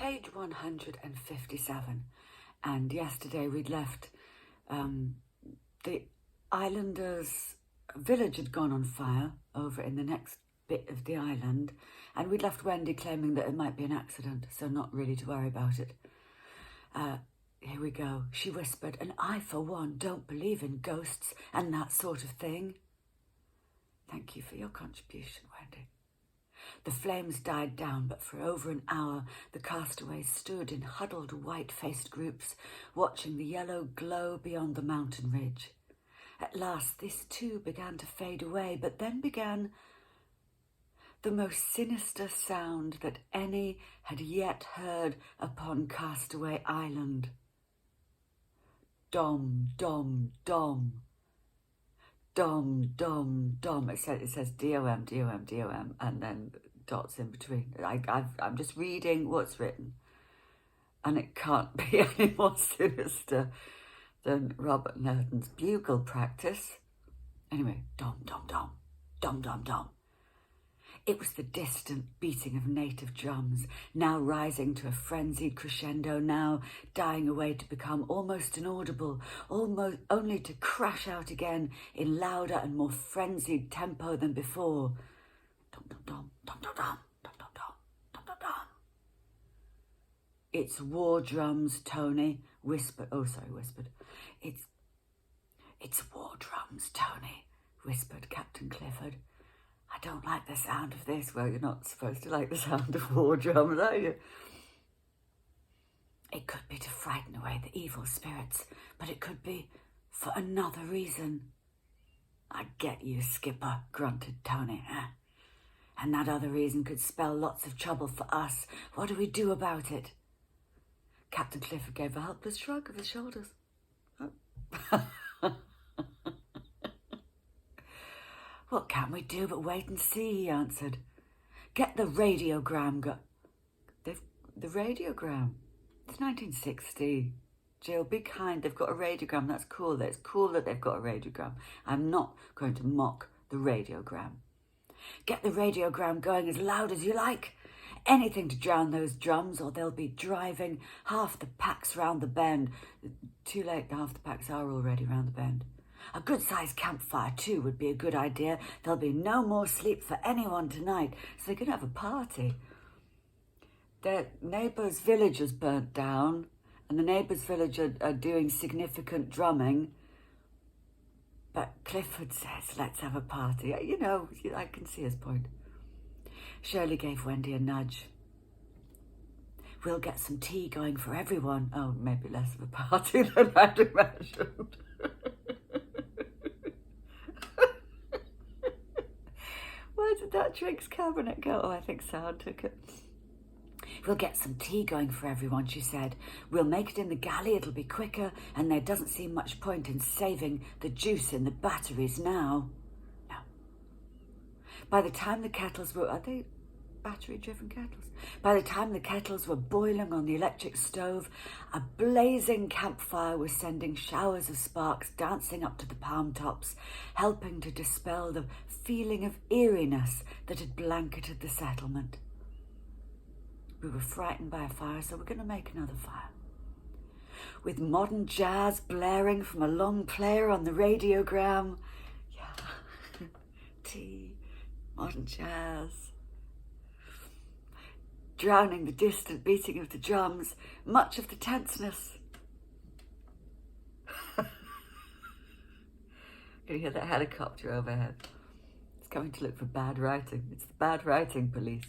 Page 157. And yesterday we'd left the islanders' village had gone on fire over in the next bit of the island, and we'd left Wendy claiming that it might be an accident, so not really to worry about it. Here we go, she whispered, and I, for one, don't believe in ghosts and that sort of thing. Thank you for your contribution, Wendy. The flames died down, but for over an hour the castaways stood in huddled white-faced groups, watching the yellow glow beyond the mountain ridge. At last this too began to fade away, but then began the most sinister sound that any had yet heard upon Castaway Island. Dom, dom, dom. Dom, dom, dom. It says D-O-M, D-O-M, D-O-M, and then dots in between. I'm just reading what's written, and it can't be any more sinister than Robert Nerton's bugle practice. Anyway, dom, dom, dom, dom, dom, dom. It was the distant beating of native drums, now rising to a frenzied crescendo, now dying away to become almost inaudible, almost only to crash out again in louder and more frenzied tempo than before. Dom, dom, dom, dom, dom, dom, dom, dom, dom, dom, dom, dom. It's war drums, Tony, whispered. It's war drums, Tony, whispered Captain Clifford. I don't like the sound of this. Well, you're not supposed to like the sound of war drums, are you? It could be to frighten away the evil spirits, but it could be for another reason. I get you, Skipper, grunted Tony. And that other reason could spell lots of trouble for us. What do we do about it? Captain Clifford gave a helpless shrug of his shoulders. What can we do but wait and see, he answered. Get the radiogram The radiogram? It's 1960. Jill, be kind, they've got a radiogram, that's cool. It's cool that they've got a radiogram. I'm not going to mock the radiogram. Get the radiogram going as loud as you like. Anything to drown those drums, or they'll be driving half the packs round the bend. Too late, half the packs are already round the bend. A good-sized campfire, too, would be a good idea. There'll be no more sleep for anyone tonight, so they can have a party. Their neighbour's village has burnt down, and the neighbour's village are doing significant drumming. But Clifford says, let's have a party. You know, I can see his point. Shirley gave Wendy a nudge. We'll get some tea going for everyone. Oh, maybe less of a party than I'd imagined. Where did that drinks cabinet go? Oh, I think Sound took it. We'll get some tea going for everyone, she said. We'll make it in the galley, it'll be quicker, and there doesn't seem much point in saving the juice in the batteries now. No. By the time the kettles were... Are they battery-driven kettles? By the time the kettles were boiling on the electric stove, a blazing campfire was sending showers of sparks dancing up to the palm tops, helping to dispel the feeling of eeriness that had blanketed the settlement. We were frightened by a fire, so we're going to make another fire. With modern jazz blaring from a long player on the radiogram. Yeah, tea, modern jazz. Drowning the distant beating of the drums, much of the tenseness. You can hear that helicopter overhead. It's coming to look for bad writing. It's the bad writing police.